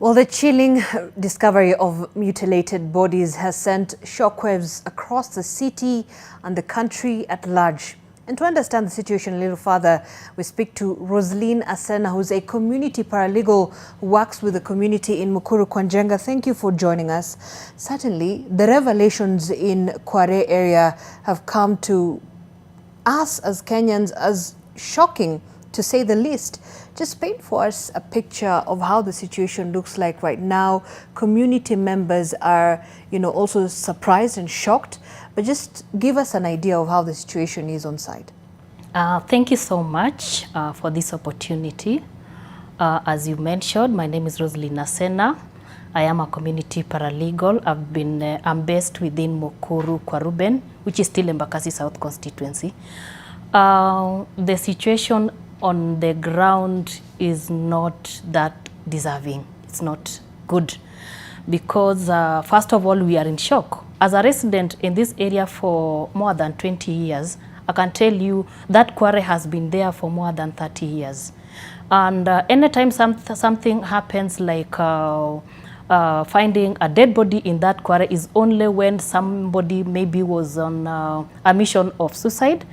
Well, the chilling discovery of mutilated bodies has sent shockwaves across the city and the country at large. And to understand the situation a little further, we speak to Rosaline Asena, who's a community paralegal who works with the community in Mukuru Kwanjenga. Thank you for joining us. Certainly, the revelations in Quarry area have come to us as Kenyans as shocking, to say the least. Just paint for us a picture of how the situation looks like right now. Community members are, also surprised and shocked, but just give us an idea of how the situation is on site. Thank you so much for this opportunity. As you mentioned, my name is Rosaline Asena. I am a community paralegal. I'm based within Mukuru Kwaruben, which is still Embakasi South constituency. The situation on the ground is not that deserving. It's not good because first of all, we are in shock. As a resident in this area for more than 20 years, I can tell you that quarry has been there for more than 30 years. And anytime something happens like finding a dead body in that quarry is only when somebody maybe was on a mission of suicide,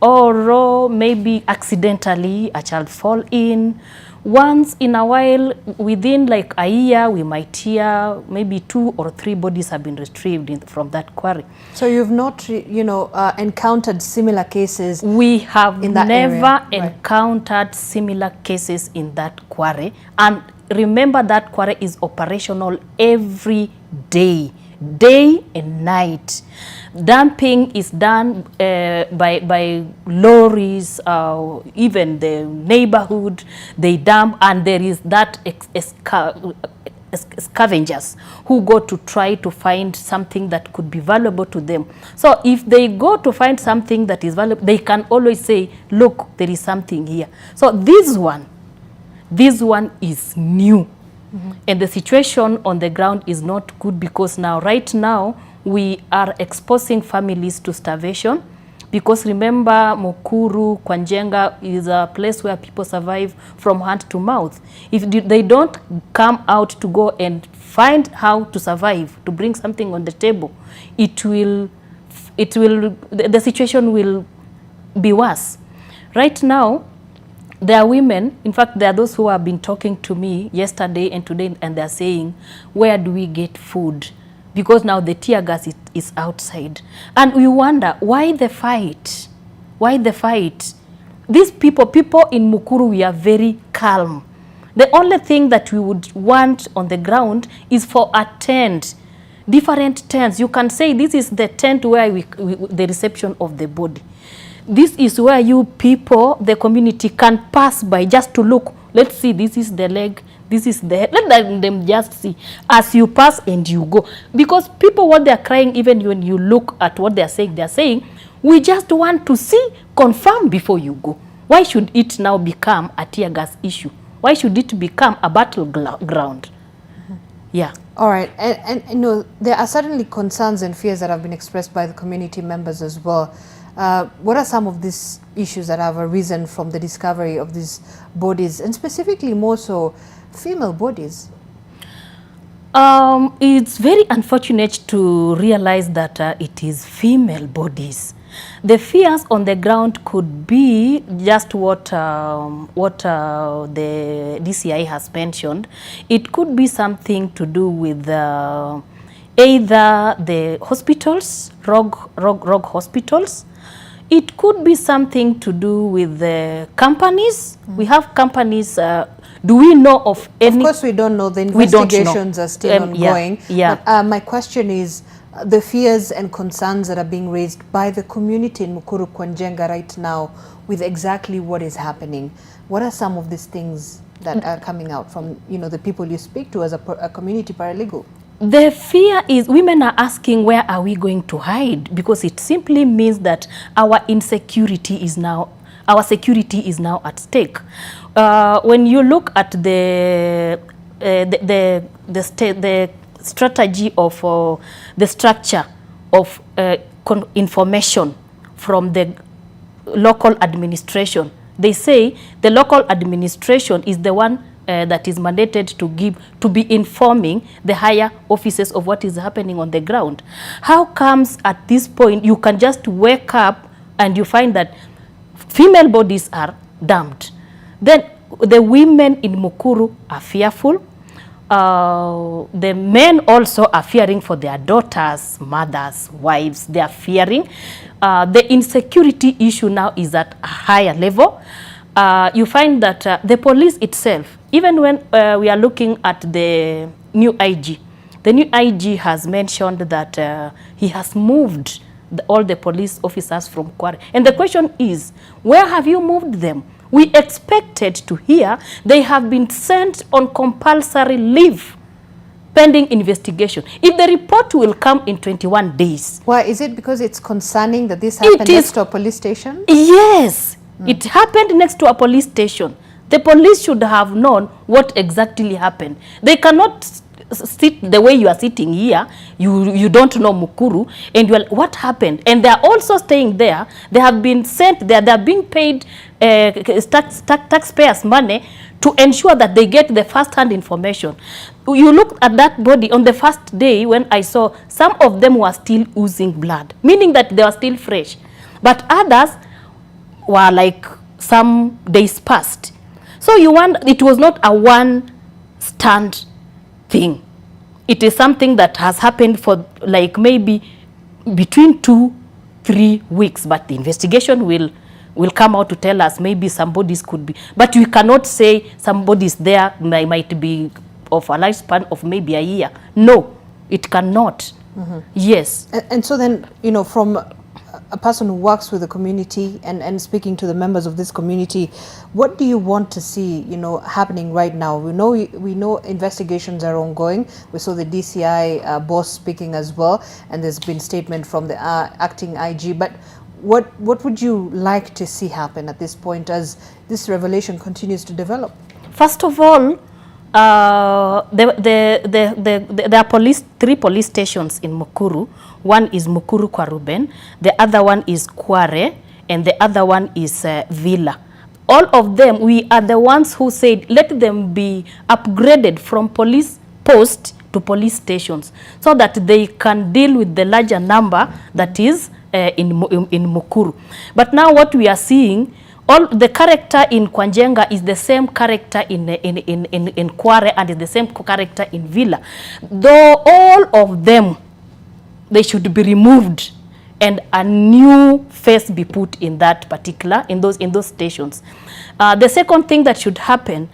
or maybe accidentally a child fall in. Once in a while, within like a year, we might hear maybe 2 or 3 bodies have been retrieved from that quarry. So you've not, encountered similar cases? We have never area. encountered similar cases in that quarry. And remember, that quarry is operational every day and night. Dumping is done by lorries, even the neighborhood, they dump, and there is that scavengers who go to try to find something that could be valuable to them. So if they go to find something that is valuable, they can always say, look, there is something here. So this one is new. Mm-hmm. And the situation on the ground is not good because right now, we are exposing families to starvation because remember, Mukuru, Kwanjenga is a place where people survive from hand to mouth. If they don't come out to go and find how to survive, to bring something on the table, the situation will be worse. Right now, there are women, in fact, there are those who have been talking to me yesterday and today, and they're saying, where do we get food? Because now the tear gas is outside. And we wonder, why the fight? Why the fight? These people in Mukuru, we are very calm. The only thing that we would want on the ground is for a tent, different tents. You can say this is the tent where the reception of the body. This is where you people, the community, can pass by just to look. Let's see, this is the leg, this is the head. Let them just see as you pass and you go. Because people, what they're crying, even when you look at what they're saying, we just want to see, confirm before you go. Why should it now become a tear gas issue? Why should it become a battleground? Mm-hmm. Yeah. All right. And there are certainly concerns and fears that have been expressed by the community members as well. What are some of these issues that have arisen from the discovery of these bodies, and specifically more so female bodies? It's very unfortunate to realize that it is female bodies. The fears on the ground could be just what the DCI has mentioned. It could be something to do with either the hospitals, rogue hospitals. It could be something to do with the companies. Mm. We have companies. Do we know of any? Of course, we don't know. The investigations are still ongoing. Yeah. But, my question is, the fears and concerns that are being raised by the community in Mukuru Kwanjenga right now with exactly what is happening. What are some of these things that are coming out from the people you speak to as a community paralegal? The fear is women are asking, where are we going to hide? Because it simply means that our security is now at stake. When you look at the strategy of the structure of information from the local administration, they say the local administration is the one that is mandated to be informing the higher offices of what is happening on the ground. How comes at this point you can just wake up and you find that female bodies are dumped? Then the women in Mukuru are fearful. The men also are fearing for their daughters, mothers, wives. They are fearing. The insecurity issue now is at a higher level. You find that the police itself, even when we are looking at the new IG has mentioned that he has moved all the police officers from Quarry. And the question is, where have you moved them? We expected to hear they have been sent on compulsory leave pending investigation. If the report will come in 21 days. Why? Is it because it's concerning that this happened next to a police station? Yes. It happened next to a police station. The police should have known what exactly happened. They cannot sit the way you are sitting here. You don't know Mukuru, and you're, what happened? And they are also staying there. They have been sent there. They are being paid taxpayers' money to ensure that they get the first-hand information. You look at that body on the first day when I saw some of them were still oozing blood, meaning that they were still fresh. But others were like some days past. So you want, it was not a one-stand thing. It is something that has happened for like maybe between 2-3 weeks, but the investigation will come out to tell us maybe some bodies could be, but we cannot say some bodies there might be of a lifespan of maybe a year. No, it cannot. Yes. And so then, you know, from a person who works with the community and speaking to the members of this community, what do you want to see, you know, happening right now? We know investigations are ongoing. We saw the DCI boss speaking as well, and there's been statement from the acting IG. But what would you like to see happen at this point as this revelation continues to develop? First of all, there are 3 police stations in Mukuru. One is Mukuru Kwaruben, the other one is Quarry, and the other one is Villa. All of them, we are the ones who said, let them be upgraded from police post to police stations so that they can deal with the larger number that is in Mukuru. But now what we are seeing, all the character in Kwanjenga is the same character in Quarry and is the same character in Villa. Though all of them, they should be removed and a new face be put in that particular, in those stations. The second thing that should happen,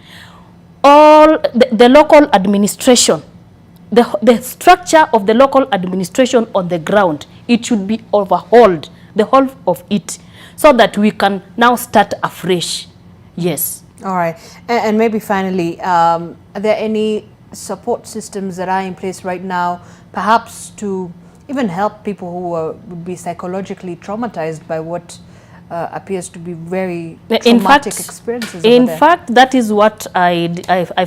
all the local administration, the structure of the local administration on the ground, it should be overhauled, the whole of it, so that we can now start afresh. Yes. All right. And maybe finally, are there any support systems that are in place right now, perhaps to even help people who would be psychologically traumatized by what appears to be very traumatic experiences? In fact, that is what I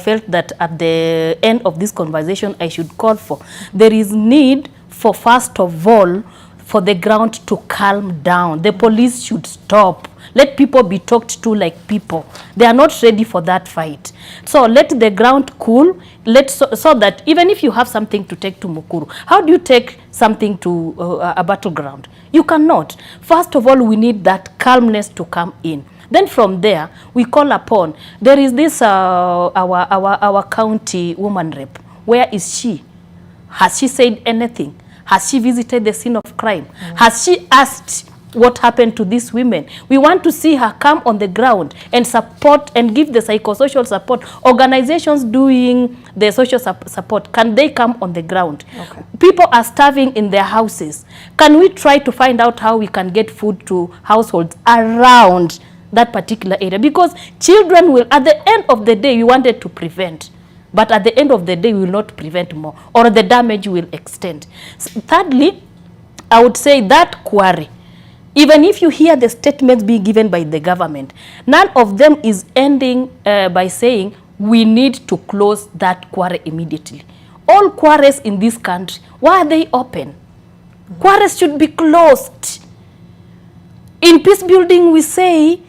felt that at the end of this conversation I should call for. There is need for, first of all, for the ground to calm down. The police should stop. Let people be talked to like people. They are not ready for that fight. So let the ground cool. So that even if you have something to take to Mukuru, how do you take something to a battleground? You cannot. First of all, we need that calmness to come in. Then from there, we call upon. There is this our county woman rep. Where is she? Has she said anything? Has she visited the scene of crime? Has she asked what happened to these women? We want to see her come on the ground and support and give the psychosocial support. Organizations doing the social support, can they come on the ground? Okay. People are starving in their houses. Can we try to find out how we can get food to households around that particular area? Because children will, at the end of the day, we wanted to prevent. But at the end of the day, we will not prevent more, or the damage will extend. Thirdly, I would say that Quarry, even if you hear the statements being given by the government, none of them is ending by saying we need to close that quarry immediately. All quarries in this country, why are they open? Quarries should be closed. In peace building, we say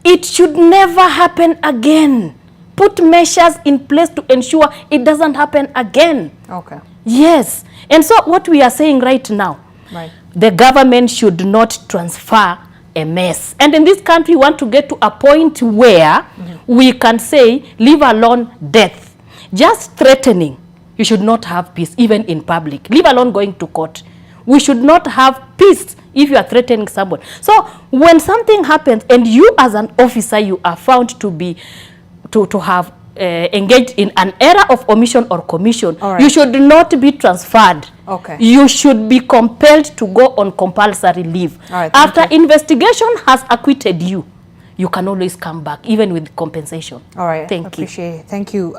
it should never happen again. put measures in place to ensure it doesn't happen again. Okay. Yes. And so what we are saying right now, Right. the government should not transfer a mess. And in this country, we want to get to a point where we can say, leave alone death. Just threatening, you should not have peace, even in public. Leave alone going to court. We should not have peace if you are threatening someone. So when something happens and you as an officer, you are found to be, to have engaged in an error of omission or commission, you should not be transferred. Okay. You should be compelled to go on compulsory leave. After investigation has acquitted you, you can always come back, even with compensation. All right. Thank you. Appreciate it. Thank you,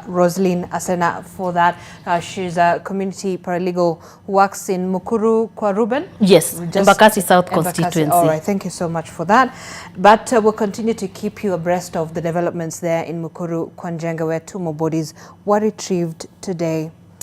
Rosaline Asena, for that. She's a community paralegal who works in Mukuru, Kwaruben. Yes, Embakasi South constituency. All right. Thank you so much for that. But we'll continue to keep you abreast of the developments there in Mukuru, Kwanjenga, where 2 more bodies were retrieved today.